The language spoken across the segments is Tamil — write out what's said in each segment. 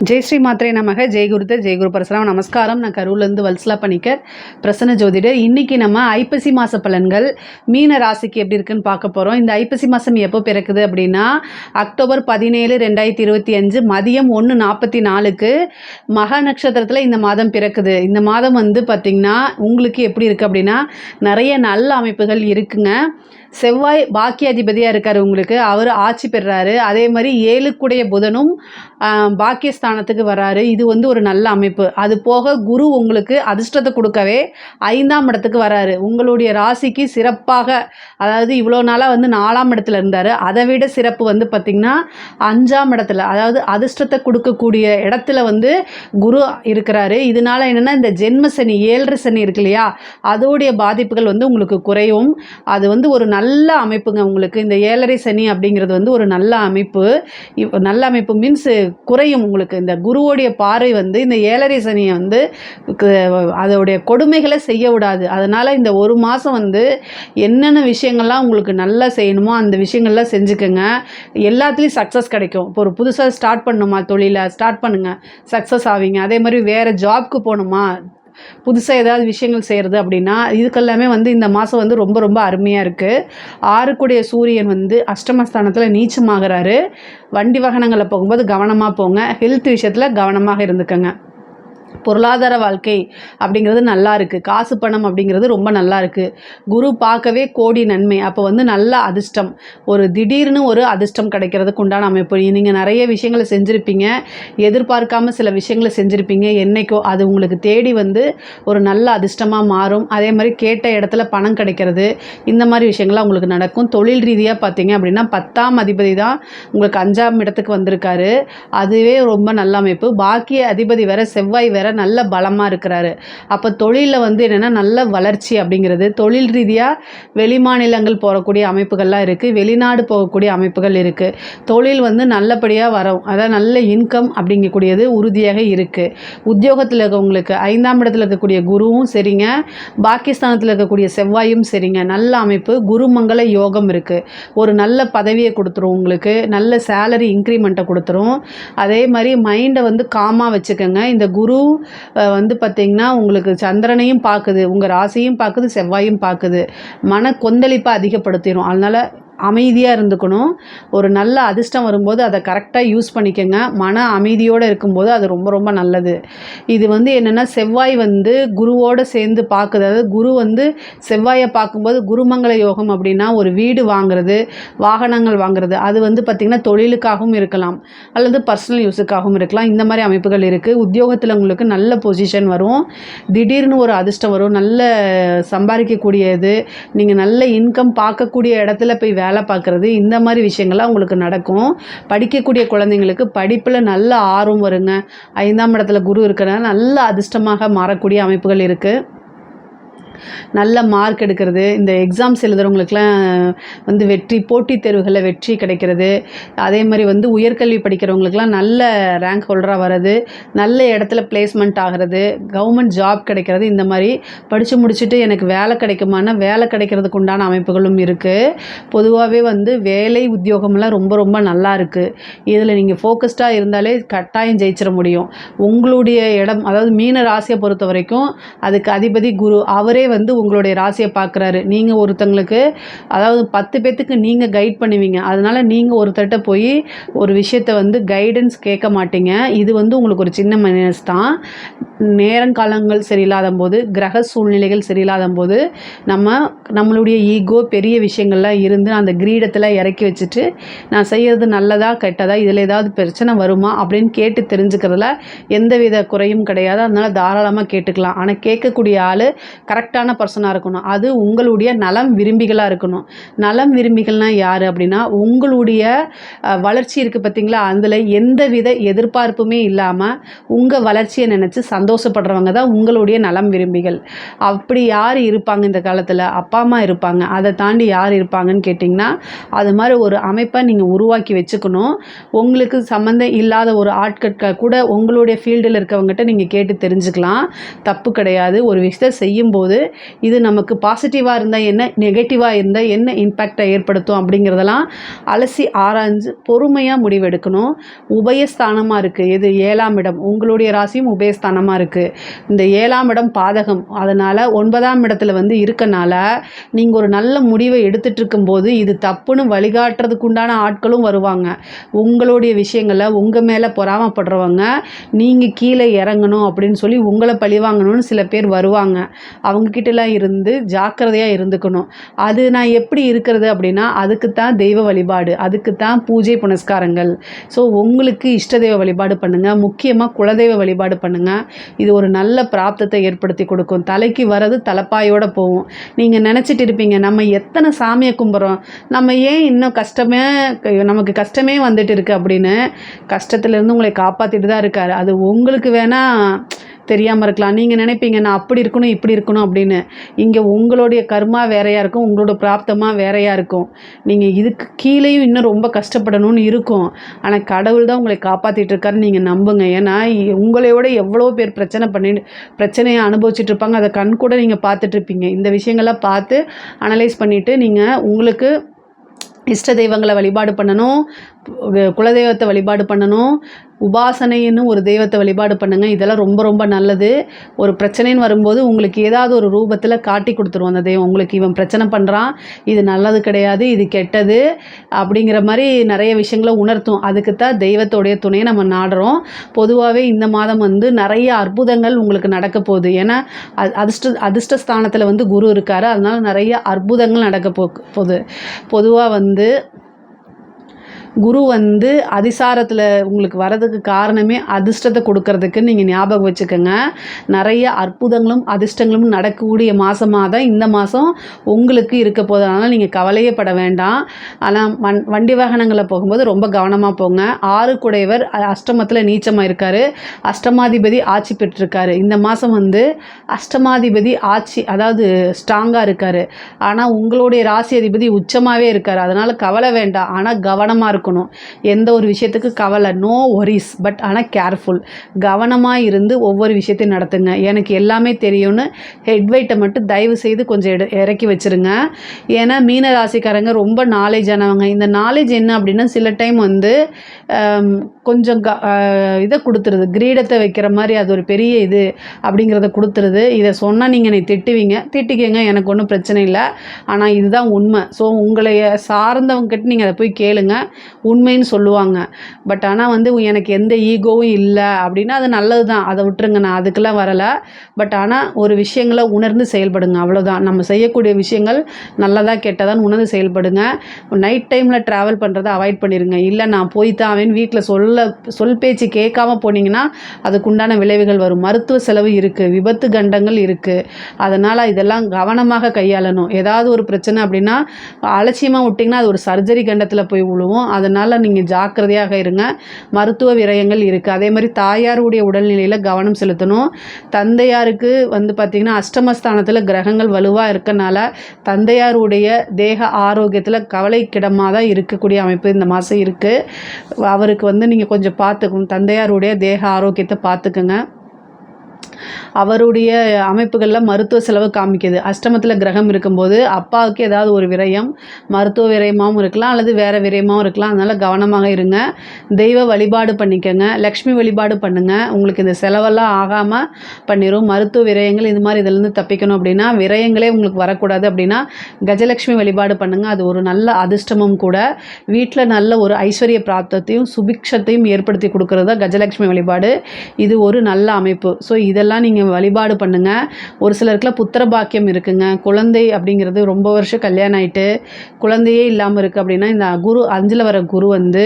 ஜெய் ஸ்ரீ மாத்ரே நமக. ஜெய்குருத ஜெய்குரு பரசுராம். நமஸ்காரம். நான் கரூர்லேருந்து வல்சலா பணிக்கர், பிரசன்ன ஜோதிடர். இன்றைக்கி நம்ம ஐப்பசி மாத பலன்கள் மீன ராசிக்கு எப்படி இருக்குன்னு பார்க்க போகிறோம். இந்த ஐப்பசி மாதம் எப்போ பிறக்குது அப்படின்னா அக்டோபர் 17, 2025 மதியம் 1:44 மகா நட்சத்திரத்தில் இந்த மாதம் பிறக்குது. இந்த மாதம் வந்து பார்த்திங்கன்னா உங்களுக்கு எப்படி இருக்குது அப்படின்னா நிறைய நல்ல அமைப்புகள் இருக்குங்க. செவ்வாய் பாக்கியாதிபதியாக இருக்கார் உங்களுக்கு, அவர் ஆட்சி பெறுறாரு. அதே மாதிரி 7 புதனும் பாக்கியஸ்தானத்துக்கு வராரு. இது வந்து ஒரு நல்ல அமைப்பு. அது போக குரு உங்களுக்கு அதிர்ஷ்டத்தை கொடுக்கவே 5ஆம் இடத்துக்கு வராரு. உங்களுடைய ராசிக்கு சிறப்பாக, அதாவது இவ்வளோ நாளாக வந்து 4ஆம் இடத்துல இருந்தார், அதை விட சிறப்பு வந்து பார்த்திங்கன்னா 5ஆம் இடத்துல, அதாவது அதிர்ஷ்டத்தை கொடுக்கக்கூடிய இடத்துல வந்து குரு இருக்கிறாரு. இதனால என்னென்னா இந்த ஜென்ம சனி 7.5 சனி இருக்கு இல்லையா, அதோடைய பாதிப்புகள் வந்து உங்களுக்கு குறையும். அது வந்து ஒரு நல்ல அமைப்புங்க. உங்களுக்கு இந்த 7.5 சனி அப்படிங்கிறது வந்து ஒரு நல்ல அமைப்பு. நல்ல அமைப்பு மீன்ஸ் குறையும். உங்களுக்கு இந்த குருவோடைய பார்வை வந்து இந்த 7.5 சனியை வந்து அதோடைய கொடுமைகளை செய்ய விடாது. அதனால் இந்த ஒரு மாதம் வந்து என்னென்ன விஷயங்கள்லாம் உங்களுக்கு நல்லா செய்யணுமோ அந்த விஷயங்கள்லாம் செஞ்சுக்கோங்க. எல்லாத்துலேயும் சக்ஸஸ் கிடைக்கும். இப்போ ஒரு புதுசாக ஸ்டார்ட் பண்ணணுமா தொழிலை, ஸ்டார்ட் பண்ணுங்கள், சக்ஸஸ் ஆவீங்க. அதே மாதிரி வேறு ஜாப்க்கு போகணுமா, புதுசாக ஏதாவது விஷயங்கள் செய்கிறது அப்படின்னா இதுக்கெல்லாமே வந்து இந்த மாதம் வந்து ரொம்ப ரொம்ப அருமையாக இருக்குது. 6 சூரியன் வந்து அஷ்டமஸ்தானத்தில் நீச்சமாகறாரு. வண்டி வாகனங்களில் போகும்போது கவனமாக போங்க. ஹெல்த் விஷயத்தில் கவனமாக இருந்துக்கங்க. பொருளாதார வாழ்க்கை அப்படிங்கிறது நல்லா இருக்குது. காசு பணம் அப்படிங்கிறது ரொம்ப நல்லா இருக்குது. குரு பார்க்கவே கோடி நன்மை. அப்போ வந்து நல்ல அதிர்ஷ்டம், ஒரு திடீர்னு ஒரு அதிர்ஷ்டம் கிடைக்கிறதுக்கு உண்டான அமைப்பு. நீங்கள் நிறைய விஷயங்களை செஞ்சுருப்பீங்க, எதிர்பார்க்காம சில விஷயங்களை செஞ்சுருப்பீங்க, என்றைக்கோ அது உங்களுக்கு தேடி வந்து ஒரு நல்ல அதிர்ஷ்டமாக மாறும். அதே மாதிரி கேட்ட இடத்துல பணம் கிடைக்கிறது, இந்த மாதிரி விஷயங்கள்லாம் உங்களுக்கு நடக்கும். தொழில் ரீதியாக பார்த்தீங்க அப்படின்னா 10ஆம் அதிபதி தான் உங்களுக்கு 5ஆம் இடத்துக்கு வந்திருக்காரு. அதுவே ரொம்ப நல்ல அமைப்பு. பாக்கிய அதிபதி வேற, செவ்வாய் வேற நல்ல பலமாக இருக்கிறாரு. அப்போ தொழிலில் வந்து என்னென்னா நல்ல வளர்ச்சி அப்படிங்கிறது. தொழில் ரீதியாக வெளிமாநிலங்கள் போகக்கூடிய அமைப்புகள்லாம் இருக்குது, வெளிநாடு போகக்கூடிய அமைப்புகள் இருக்குது. தொழில் வந்து நல்லபடியாக வரும், அதாவது நல்ல இன்கம் அப்படிங்கக்கூடியது உறுதியாக இருக்குது. உத்தியோகத்தில் இருக்கவங்களுக்கு 5ஆம் இடத்துல இருக்கக்கூடிய குருவும் சரிங்க, பாகிஸ்தானத்தில் இருக்கக்கூடிய செவ்வாயும் சரிங்க, நல்ல அமைப்பு. குருமங்கள யோகம் இருக்குது. ஒரு நல்ல பதவியை கொடுத்துரும், உங்களுக்கு நல்ல சேலரி இன்க்ரிமெண்ட்டை கொடுத்துரும். அதே மாதிரி மைண்டை வந்து காமாக வச்சுக்கோங்க. இந்த குரு வந்து பார்த்திங்கன்னா உங்களுக்கு சந்திரனையும் பார்க்குது, உங்கள் ராசியும் பார்க்குது, செவ்வாயும் பார்க்குது. மன கொந்தளிப்பை அதிகப்படுத்திடும். அதனால் அமைதியாக இருந்துக்கணும். ஒரு நல்ல அதிர்ஷ்டம் வரும்போது அதை கரெக்டாக யூஸ் பண்ணிக்கோங்க. மன அமைதியோடு இருக்கும்போது அது ரொம்ப ரொம்ப நல்லது. இது வந்து என்னென்னா செவ்வாய் வந்து குருவோடு சேர்ந்து பார்க்குது. அதாவது குரு வந்து செவ்வாயை பார்க்கும்போது குருமங்கள யோகம் அப்படின்னா ஒரு வீடு வாங்குறது, வாகனங்கள் வாங்குறது, அது வந்து பார்த்திங்கன்னா தொழிலுக்காகவும் இருக்கலாம் அல்லது பர்சனல் யூஸுக்காகவும் இருக்கலாம். இந்த மாதிரி அமைப்புகள் இருக்குது. உத்தியோகத்தில் உங்களுக்கு நல்ல பொசிஷன் வரும், திடீர்னு ஒரு அதிர்ஷ்டம் வரும், நல்ல சம்பாதிக்கக்கூடியது, நீங்கள் நல்ல இன்கம் பார்க்கக்கூடிய இடத்துல போய் வேலை பார்க்குறது, இந்த மாதிரி விஷயங்கள்லாம் உங்களுக்கு நடக்கும். படிக்கக்கூடிய குழந்தைங்களுக்கு படிப்பில் நல்ல ஆர்வம் வருங்க. 5ஆம் இடத்துல குரு இருக்கிறனால நல்ல அதிர்ஷ்டமாக மாறக்கூடிய அமைப்புகள் இருக்குது. நல்ல மார்க் எடுக்கிறது, இந்த எக்ஸாம்ஸ் எழுதுகிறவங்களுக்குலாம் வந்து வெற்றி, போட்டித் தேர்வுகளில் வெற்றி கிடைக்கிறது. அதே மாதிரி வந்து உயர்கல்வி படிக்கிறவங்களுக்குலாம் நல்ல ரேங்க் ஹோல்டராக வர்றது, நல்ல இடத்துல பிளேஸ்மெண்ட் ஆகிறது, கவர்மெண்ட் ஜாப் கிடைக்கிறது. இந்த மாதிரி படித்து முடிச்சுட்டு எனக்கு வேலை கிடைக்குமானா வேலை கிடைக்கிறதுக்கு உண்டான அமைப்புகளும் இருக்குது. பொதுவாகவே வந்து வேலை உத்தியோகம்லாம் ரொம்ப ரொம்ப நல்லா இருக்குது. இதில் நீங்கள் ஃபோக்கஸ்டாக இருந்தாலே கட்டாயம் ஜெயிச்சிட முடியும். உங்களுடைய இடம், அதாவது மீன ராசியை பொறுத்த வரைக்கும் அதுக்கு அதிபதி குரு, அவரே வந்து உங்களுடைய ராசியை பார்க்குறாரு. நீங்கள் ஒருத்தங்களுக்கு, அதாவது 10 பேத்துக்கு நீங்கள் கைட் பண்ணுவீங்க. அதனால் நீங்கள் ஒருத்தர்கிட்ட போய் ஒரு விஷயத்தை வந்து கைடன்ஸ் கேட்க மாட்டீங்க. இது வந்து உங்களுக்கு ஒரு சின்ன மைனஸ் தான். நேரங்காலங்கள் சரியில்லாத போது, கிரக சூழ்நிலைகள் சரியில்லாத போது நம்மளுடைய ஈகோ பெரிய விஷயங்கள்லாம் இருந்து அந்த கிரீடத்தில் இறக்கி வச்சுட்டு நான் செய்கிறது நல்லதா கெட்டதா, இதில் ஏதாவது பிரச்சனை வருமா அப்படின்னு கேட்டு தெரிஞ்சுக்கிறதுல எந்தவித குறையும் கிடையாது. அதனால் தாராளமாக கேட்டுக்கலாம். ஆனால் கேட்கக்கூடிய ஆள் கரெக்டான பர்சனாக இருக்கணும். அது உங்களுடைய நலம் விரும்பிகளாக இருக்கணும். நலம் விரும்பிகள்னால் யார் அப்படின்னா உங்களுடைய வளர்ச்சி இருக்குது பார்த்தீங்களா, அதில் எந்தவித எதிர்பார்ப்புமே இல்லாமல் உங்கள் வளர்ச்சியை நினச்சி சந்தோஷப்படுறவங்க தான் உங்களுடைய நலம் விரும்பிகள். அப்படி யார் இருப்பாங்க இந்த காலத்தில்? அப்பா அம்மா இருப்பாங்க. அதை தாண்டி யார் இருப்பாங்கன்னு கேட்டிங்கன்னா அது மாதிரி ஒரு அமைப்பை நீங்கள் உருவாக்கி வச்சுக்கணும். உங்களுக்கு சம்மந்தம் இல்லாத ஒரு ஆட்கள் கூட உங்களுடைய ஃபீல்டில் இருக்கவங்ககிட்ட நீங்கள் கேட்டு தெரிஞ்சுக்கலாம், தப்பு கிடையாது. ஒரு விஷயத்தை செய்யும்போது இது நமக்கு பாசிட்டிவாக இருந்தால் என்ன, நெகட்டிவாக இருந்தால் என்ன இம்பேக்டை ஏற்படுத்தும் அப்படிங்கிறதெல்லாம் அலசி ஆராய்ஞ்சு பொறுமையாக முடிவெடுக்கணும். உபயஸ்தானமாக இருக்குது எது, 7ஆம் இடம். உங்களுடைய ராசியும் உபயஸ்தானமாக இருக்குது. இந்த 7ஆம் இடம் பாதகம், அதனால் 9ஆம் இடத்துல வந்து இருக்கனால நீங்கள் ஒரு நல்ல முடிவை எடுத்துகிட்டு இருக்கும்போது இது தப்புன்னு வழிகாட்டுறதுக்கு உண்டான ஆட்களும் வருவாங்க. உங்களுடைய விஷயங்களை உங்கள் மேலே பொறாமப்படுறவங்க நீங்கள் கீழே இறங்கணும் அப்படின்னு சொல்லி உங்களை பழிவாங்கணும்னு சில பேர் வருவாங்க. அவங்கக்கிட்டலாம் இருந்து ஜாக்கிரதையாக இருந்துக்கணும். அது நான் எப்படி இருக்கிறது அப்படின்னா, அதுக்கு தான் தெய்வ வழிபாடு, அதுக்கு தான் பூஜை புனஸ்காரங்கள். ஸோ உங்களுக்கு இஷ்ட தெய்வ வழிபாடு பண்ணுங்கள், முக்கியமாக குலதெய்வ வழிபாடு பண்ணுங்கள். இது ஒரு நல்ல பிராப்தத்தை ஏற்படுத்தி கொடுக்கும். தலைக்கு வர்றது தலைப்பாயோடு போகும். நீங்கள் நினச்சிட்டு இருப்பீங்க, நம்ம எத்தனை சாமியை கும்பிட்றோம், நம்ம ஏன் இன்னும் நமக்கு கஷ்டமே வந்துட்டு இருக்குது அப்படின்னு. கஷ்டத்துலேருந்து உங்களை காப்பாற்றிட்டு தான் இருக்கார். அது உங்களுக்கு வேணால் தெரியாமல் இருக்கலாம். நீங்கள் நினைப்பீங்க நான் அப்படி இருக்கணும் இப்படி இருக்கணும் அப்படின்னு. இங்கே உங்களுடைய கர்மா வேறையாக இருக்கும், உங்களோட பிராப்தமாக வேறையாக இருக்கும். நீங்கள் இதுக்கு கீழேயும் இன்னும் ரொம்ப கஷ்டப்படணும்னு இருக்கும். ஆனால் கடவுள் தான் உங்களை காப்பாற்றிட்டு இருக்காருன்னு நீங்கள் நம்புங்க. ஏன்னா உங்களையோட எவ்வளோ பேர் பிரச்சனையை அனுபவிச்சுட்டு இருப்பாங்க. அதை கண் கூட நீங்கள் பார்த்துட்ருப்பீங்க. இந்த விஷயங்கள்லாம் பார்த்து அனலைஸ் பண்ணிவிட்டு நீங்கள் உங்களுக்கு இஷ்ட தெய்வங்களை வழிபாடு பண்ணணும், குலதெய்வத்தை வழிபாடு பண்ணணும், உபாசனைன்னு ஒரு தெய்வத்தை வழிபாடு பண்ணுங்கள். இதெல்லாம் ரொம்ப ரொம்ப நல்லது. ஒரு பிரச்சனைன்னு வரும்போது உங்களுக்கு ஏதாவது ஒரு ரூபத்தில் காட்டி கொடுத்துருவோம் அந்த தெய்வம். உங்களுக்கு இவன் பிரச்சனை பண்ணுறான், இது நல்லது கிடையாது, இது கெட்டது அப்படிங்கிற மாதிரி நிறைய விஷயங்களை உணர்த்தும். அதுக்கு தான் தெய்வத்தோடைய துணையை நம்ம நாடுறோம். பொதுவாகவே இந்த மாதம் வந்து நிறைய அற்புதங்கள் உங்களுக்கு நடக்க போகுது. ஏன்னா அதிர்ஷ்டஸ்தானத்தில் வந்து குரு இருக்கார். அதனால் நிறைய அற்புதங்கள் நடக்க போகுது. பொதுவாக வந்து குரு வந்து அதிசாரத்தில் உங்களுக்கு வரதுக்கு காரணமே அதிர்ஷ்டத்தை கொடுக்கறதுக்கு நீங்கள் ஞாபகம் வச்சுக்கோங்க. நிறைய அற்புதங்களும் அதிர்ஷ்டங்களும் நடக்கக்கூடிய மாதமாக தான் இந்த மாதம் உங்களுக்கு இருக்க போது. அதனால் நீங்கள் கவலையே பட வேண்டாம். ஆனால் வண்டி வாகனங்களில் போகும்போது ரொம்ப கவனமாக போங்க. 6 குடையவர் அஷ்டமத்தில் நீச்சமாக இருக்கார். அஷ்டமாதிபதி ஆட்சி பெற்றிருக்காரு. இந்த மாதம் வந்து அஷ்டமாதிபதி ஆட்சி, அதாவது ஸ்ட்ராங்காக இருக்கார். ஆனால் உங்களுடைய ராசி அதிபதி உச்சமாகவே இருக்கார். அதனால் கவலை வேண்டாம், ஆனால் கவனமாக இருக்கணும். எந்த ஒரு விஷயத்துக்கு கவலை, நோ ஒரிஸ், பட் ஆனால் கேர்ஃபுல். கவனமாக இருந்து ஒவ்வொரு விஷயத்தையும் நடத்துங்க. எனக்கு எல்லாமே தெரியும்னு ஹெட்வைட்டை மட்டும் தயவு செய்து கொஞ்சம் இறக்கி வச்சுருங்க. ஏன்னா மீன ராசிக்காரங்க ரொம்ப நாலேஜ் ஆனவங்க. இந்த நாலேஜ் என்ன அப்படின்னா, சில டைம் வந்து கொஞ்சம் இதை கொடுத்துருது, கிரீடத்தை வைக்கிற மாதிரி. அது ஒரு பெரிய இது அப்படிங்கிறத கொடுத்துருது. இதை சொன்னால் நீங்கள் என்னை திட்டிக்கங்க, எனக்கு ஒன்றும் பிரச்சனை இல்லை. ஆனால் இதுதான் உண்மை. ஸோ உங்களை சார்ந்தவங்ககிட்ட நீங்கள் அதை போய் கேளுங்க, உண்மைன்னு சொல்லுவாங்க. பட் ஆனால் வந்து எனக்கு எந்த ஈகோவும் இல்லை அப்படின்னா அது நல்லது தான், அதை விட்டுருங்க, நான் அதுக்கெல்லாம் வரலை. பட் ஆனால் ஒரு விஷயங்களை உணர்ந்து செயல்படுங்க, அவ்வளோதான். நம்ம செய்யக்கூடிய விஷயங்கள் நல்லதா கெட்டதான்னு உணர்ந்து செயல்படுங்க. நைட் டைமில் ட்ராவல் பண்ணுறதை அவாய்ட் பண்ணிடுங்க. இல்லை நான் போய் தான் வீட்டில் சொல் பேச்சு கேட்காம போனீங்கன்னா அதுக்குண்டான விளைவுகள் வரும். மருத்துவ செலவு இருக்குது, விபத்து கண்டங்கள் இருக்குது. அதனால் இதெல்லாம் கவனமாக கையாளணும். ஏதாவது ஒரு பிரச்சனை அப்படின்னா அலட்சியமாக விட்டிங்கன்னா அது ஒரு சர்ஜரி கண்டத்தில் போய் விழுவும். அதனால் நீங்கள் ஜாக்கிரதையாக இருங்க. மருத்துவ விரயங்கள் இருக்குது. அதே மாதிரி தாயாருடைய உடல்நிலையில் கவனம் செலுத்தணும். தந்தையாருக்கு வந்து பார்த்திங்கன்னா அஷ்டமஸ்தானத்தில் கிரகங்கள் வலுவாக இருக்கனால தந்தையாருடைய தேக ஆரோக்கியத்தில் கவலைக்கிடமாக தான் இருக்கக்கூடிய அமைப்பு இந்த மாதம் இருக்குது. அவருக்கு வந்து நீங்கள் கொஞ்சம் பார்த்துக்கணும். தந்தையாருடைய தேக ஆரோக்கியத்தை பார்த்துக்குங்க. அவருடைய அமைப்புகளில் மருத்துவ செலவு காமிக்குது. அஷ்டமத்தில் கிரகம் இருக்கும்போது அப்பாவுக்கு ஏதாவது ஒரு விரயம், மருத்துவ விரயமாகவும் இருக்கலாம் அல்லது வேறு விரயமாகவும் இருக்கலாம். அதனால் கவனமாக இருங்க. தெய்வ வழிபாடு பண்ணிக்கோங்க, லக்ஷ்மி வழிபாடு பண்ணுங்கள். உங்களுக்கு இந்த செலவெல்லாம் ஆகாமல் பண்ணிடும். மருத்துவ விரயங்கள் இது மாதிரி இதிலேருந்து தப்பிக்கணும் அப்படின்னா, விரயங்களே உங்களுக்கு வரக்கூடாது அப்படின்னா கஜலக்ஷ்மி வழிபாடு பண்ணுங்கள். அது ஒரு நல்ல அதிர்ஷ்டமும் கூட. வீட்டில் நல்ல ஒரு ஐஸ்வர்ய பிராப்தத்தையும் சுபிக்ஷத்தையும் ஏற்படுத்தி கொடுக்குறது தான் கஜலக்ஷ்மி வழிபாடு. இது ஒரு நல்ல அமைப்பு. ஸோ இதெல்லாம் நீங்கள் வழிபாடு பண்ணுங்கள். ஒரு சிலருக்குலாம் புத்திர பாக்கியம் இருக்குங்க. குழந்தை அப்படிங்கிறது ரொம்ப வருஷம் கல்யாணம் ஆகிட்டு குழந்தையே இல்லாமல் இருக்குது அப்படின்னா, இந்த குரு 5ல் வர குரு வந்து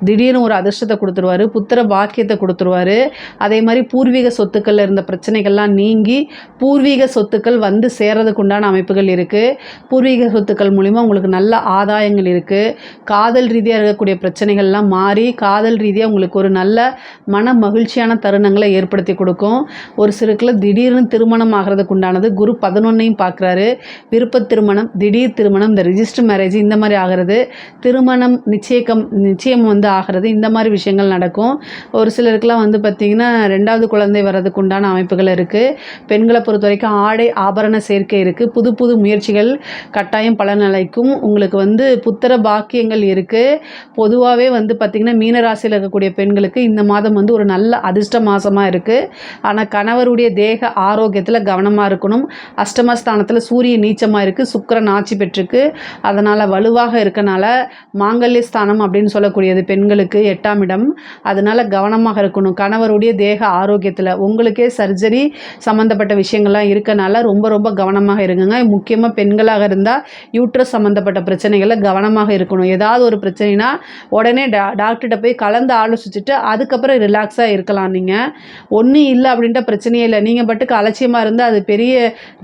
திடீர்னு ஒரு அதிர்ஷ்டத்தை கொடுத்துருவார், புத்திர பாக்கியத்தை கொடுத்துருவார். அதே மாதிரி பூர்வீக சொத்துக்களில் இருந்த பிரச்சனைகள்லாம் நீங்கி பூர்வீக சொத்துக்கள் வந்து சேர்றதுக்கு உண்டான அமைப்புகள் இருக்குது. பூர்வீக சொத்துக்கள் மூலிமா உங்களுக்கு நல்ல ஆதாயங்கள் இருக்குது. காதல் ரீதியாக இருக்கக்கூடிய பிரச்சனைகள்லாம் மாறி காதல் ரீதியாக உங்களுக்கு ஒரு நல்ல மன மகிழ்ச்சியான தருணங்களை ஏற்படுத்தி கொடுக்கும். ஒரு சிலருக்குள்ள திடீர்னு திருமணம் ஆகிறதுக்கு உண்டானது. குரு 11ஐயும் பார்க்குறாரு. விருப்ப திருமணம், திடீர் திருமணம், இந்த ரிஜிஸ்டர் மேரேஜ் இந்த மாதிரி ஆகிறது, திருமணம் நிச்சயம் வந்து ஆகிறது, இந்த மாதிரி விஷயங்கள் நடக்கும். ஒரு சிலருக்குலாம் வந்து பார்த்திங்கன்னா 2வது குழந்தை வர்றதுக்கு உண்டான அமைப்புகள் இருக்குது. பெண்களை பொறுத்த வரைக்கும் ஆடை ஆபரண சேர்க்கை இருக்குது. புது புது முயற்சிகள் கட்டாயம் பலனளிக்கும். உங்களுக்கு வந்து புத்திர பாக்கியங்கள் இருக்குது. பொதுவாகவே வந்து பார்த்திங்கன்னா மீனராசியில் இருக்கக்கூடிய பெண்களுக்கு இந்த மாதம் வந்து ஒரு நல்ல அதிர்ஷ்ட மாதமாக இருக்குது. ஆனால் கணவருடைய தேக ஆரோக்கியத்தில் கவனமாக இருக்கணும். அஷ்டமஸ்தானத்தில் சூரிய நீச்சமாக இருக்குது, சுக்கிரன் ஆட்சி பெற்றிருக்கு. அதனால் வலுவாக இருக்கனால மாங்கல்ய ஸ்தானம் அப்படின்னு சொல்லக்கூடியது பெண்களுக்கு 8ஆம் இடம். அதனால் கவனமாக இருக்கணும். கணவருடைய தேக ஆரோக்கியத்தில் உங்களுக்கே சர்ஜரி சம்மந்தப்பட்ட விஷயங்கள்லாம் இருக்கனால ரொம்ப ரொம்ப கவனமாக இருங்குங்க. முக்கியமாக பெண்களாக இருந்தால் யூட்ரஸ் சம்மந்தப்பட்ட பிரச்சனைகளில் கவனமாக இருக்கணும். ஏதாவது ஒரு பிரச்சனைனா உடனே டாக்டர்கிட்ட போய் கலந்து ஆலோசிச்சுட்டு அதுக்கப்புறம் ரிலாக்ஸாக இருக்கலாம். நீங்கள் ஒன்றும் இல்லை அப்படின்ட்டு பிரச்சனையே இல்லை, நீங்கள் பாட்டுக்கு அலட்சியமாக இருந்தால் அது பெரிய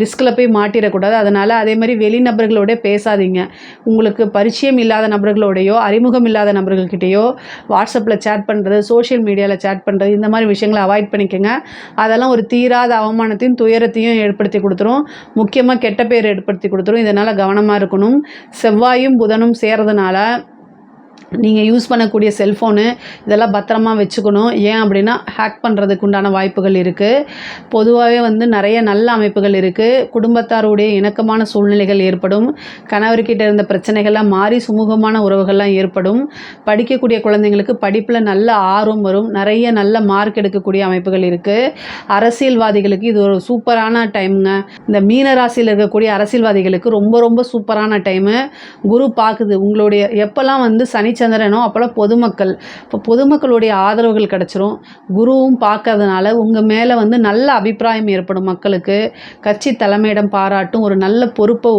ரிஸ்கில் போய் மாட்டிடக்கூடாது. அதனால் அதே மாதிரி வெளிநபர்களோட பேசாதீங்க. உங்களுக்கு பரிச்சயம் இல்லாத நபர்களோடையோ அறிமுகம் இல்லாத நபர்கள்கிட்டையோ வாட்ஸ்அப்பில் சேட் பண்ணுறது, சோஷியல் மீடியாவில் சேட் பண்ணுறது, இந்த மாதிரி விஷயங்களை அவாய்ட் பண்ணிக்கோங்க. அதெல்லாம் ஒரு தீராத அவமானத்தையும் துயரத்தையும் ஏற்படுத்தி கொடுத்துரும். முக்கியமாக கெட்ட பேர் ஏற்படுத்தி கொடுத்துரும். இதனால் கவனமாக இருக்கணும். செவ்வாயும் புதனும் சேர்றதுனால நீங்கள் யூஸ் பண்ணக்கூடிய செல்ஃபோனு இதெல்லாம் பத்திரமா வச்சுக்கணும். ஏன் அப்படின்னா ஹேக் பண்ணுறதுக்கு உண்டான வாய்ப்புகள் இருக்குது. பொதுவாகவே வந்து நிறைய நல்ல அமைப்புகள் இருக்குது. குடும்பத்தாருடைய இணக்கமான சூழ்நிலைகள் ஏற்படும். கணவர்கிட்ட இருந்த பிரச்சனைகள்லாம் மாறி சுமூகமான உறவுகள்லாம் ஏற்படும். படிக்கக்கூடிய குழந்தைங்களுக்கு படிப்பில் நல்ல ஆர்வம் வரும். நிறைய நல்ல மார்க் எடுக்கக்கூடிய அமைப்புகள் இருக்குது. அரசியல்வாதிகளுக்கு இது ஒரு சூப்பரான டைமுங்க. இந்த மீன ராசியில் இருக்கக்கூடிய அரசியல்வாதிகளுக்கு ரொம்ப ரொம்ப சூப்பரான டைமு. குரு பார்க்குது உங்களுடைய எப்போல்லாம் வந்து சனிச்சந்திரனோ அப்போல்லாம் பொதுமக்கள், இப்போ பொதுமக்களுடைய ஆதரவுகள் கிடச்சிரும். குருவும் பார்க்கறதுனால உங்கள் மேலே வந்து நல்ல அபிப்பிராயம் ஏற்படும். மக்களுக்கு கட்சி தலைமையிடம் பாராட்டும். ஒரு நல்ல பொறுப்பை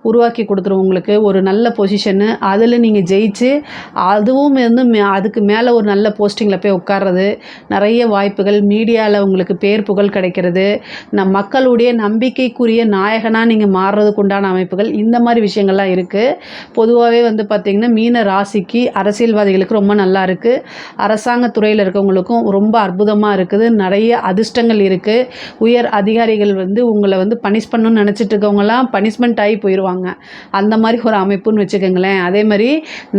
உருவாக்கி கொடுத்துரும். உங்களுக்கு ஒரு நல்ல பொசிஷனு, அதில் நீங்கள் ஜெயிச்சு அதுவும் வந்து அதுக்கு மேலே ஒரு நல்ல போஸ்டிங்கில் போய் உட்கார்றது, நிறைய வாய்ப்புகள். மீடியாவில் உங்களுக்கு பேர் புகழ் கிடைக்கிறது. மக்களுடைய நம்பிக்கைக்குரிய நாயகனாக நீங்கள் மாறுறதுக்கு உண்டான அமைப்புகள், இந்த மாதிரி விஷயங்கள்லாம் இருக்குது. பொதுவாகவே வந்து பார்த்திங்கன்னா மீன ராசிக்கு அரசியல்வாதிகளுக்கு ரொம்ப நல்லா இருக்குது. அரசாங்க துறையில் இருக்கவங்களுக்கும் ரொம்ப அற்புதமாக இருக்குது. நிறைய அதிர்ஷ்டங்கள் இருக்குது. உயர் அதிகாரிகள் வந்து உங்களை வந்து பனிஷ் பண்ணணும்னு நினச்சிட்டு இருக்கவங்களாம் பனிஷ்மெண்ட் ஆகி போயிடுவாங்க. அந்த மாதிரி ஒரு அமைப்புன்னு வச்சுக்கோங்களேன். அதே மாதிரி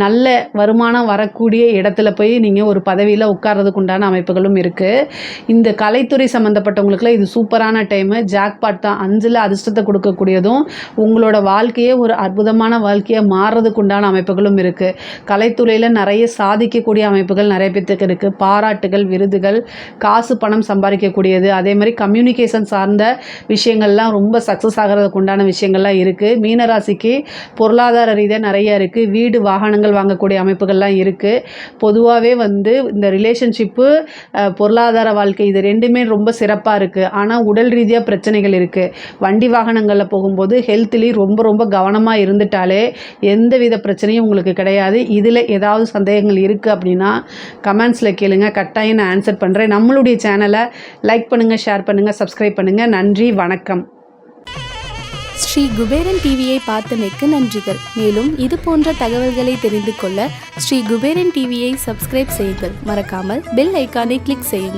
நல்ல வருமானம் வரக்கூடிய இடத்துல போய் நீங்கள் ஒரு பதவியில் உட்கார்றதுக்கு உண்டான அமைப்புகளும் இருக்குது. இந்த கலைத்துறை சம்மந்தப்பட்டவங்களுக்குலாம் இது சூப்பரான டைமு. ஜாக்பாட் தான். 5ல் அதிர்ஷ்டத்தை கொடுக்கக்கூடியதும் உங்களோட வாழ்க்கையே ஒரு அற்புதமான வாழ்க்கையாக மாறுறதுக்கு உண்டான அமைப்புகளும் இருக்குது. கலைத்துறையில் நிறைய சாதிக்கக்கூடிய அமைப்புகள் நிறைய பேருக்கு இருக்குது. பாராட்டுகள், விருதுகள், காசு பணம் சம்பாதிக்கக்கூடியது. அதே மாதிரி கம்யூனிகேஷன் சார்ந்த விஷயங்கள்லாம் ரொம்ப சக்ஸஸ் ஆகிறதுக்கு உண்டான விஷயங்கள்லாம் இருக்குது. மீனராசிக்கு பொருளாதார ரீதியாக நிறைய இருக்குது. வீடு வாகனங்கள் வாங்கக்கூடிய அமைப்புகள்லாம் இருக்குது. பொதுவாகவே வந்து இந்த ரிலேஷன்ஷிப்பு, பொருளாதார வாழ்க்கை, இது ரெண்டுமே ரொம்ப சிறப்பாக இருக்குது. ஆனால் உடல் ரீதியாக பிரச்சனைகள் இருக்குது. வண்டி வாகனங்களில் போகும்போது ஹெல்த்லேயும் ரொம்ப ரொம்ப கவனமாக இருந்துட்டாலே எந்த வித பிரச்சனையும் உங்களுக்கு கிடையாது. இதில் ஏதாவது சந்தேகங்கள் இருக்குது அப்படின்னா கமெண்ட்ஸில் கேளுங்க. கட்டாயம் நான் ஆன்சர் பண்ணுறேன். நம்மளுடைய சேனலை லைக் பண்ணுங்கள், ஷேர் பண்ணுங்கள், சப்ஸ்கிரைப் பண்ணுங்கள். நன்றி, வணக்கம். ஸ்ரீ குபேரன் டிவியை பார்த்தமைக்கு நன்றிகள். மேலும் இது போன்ற தகவல்களை தெரிந்து கொள்ள ஸ்ரீ குபேரன் டிவியை சப்ஸ்கிரைப் செய்யுங்கள். மறக்காமல் பெல் ஐக்கானை கிளிக் செய்யுங்கள்.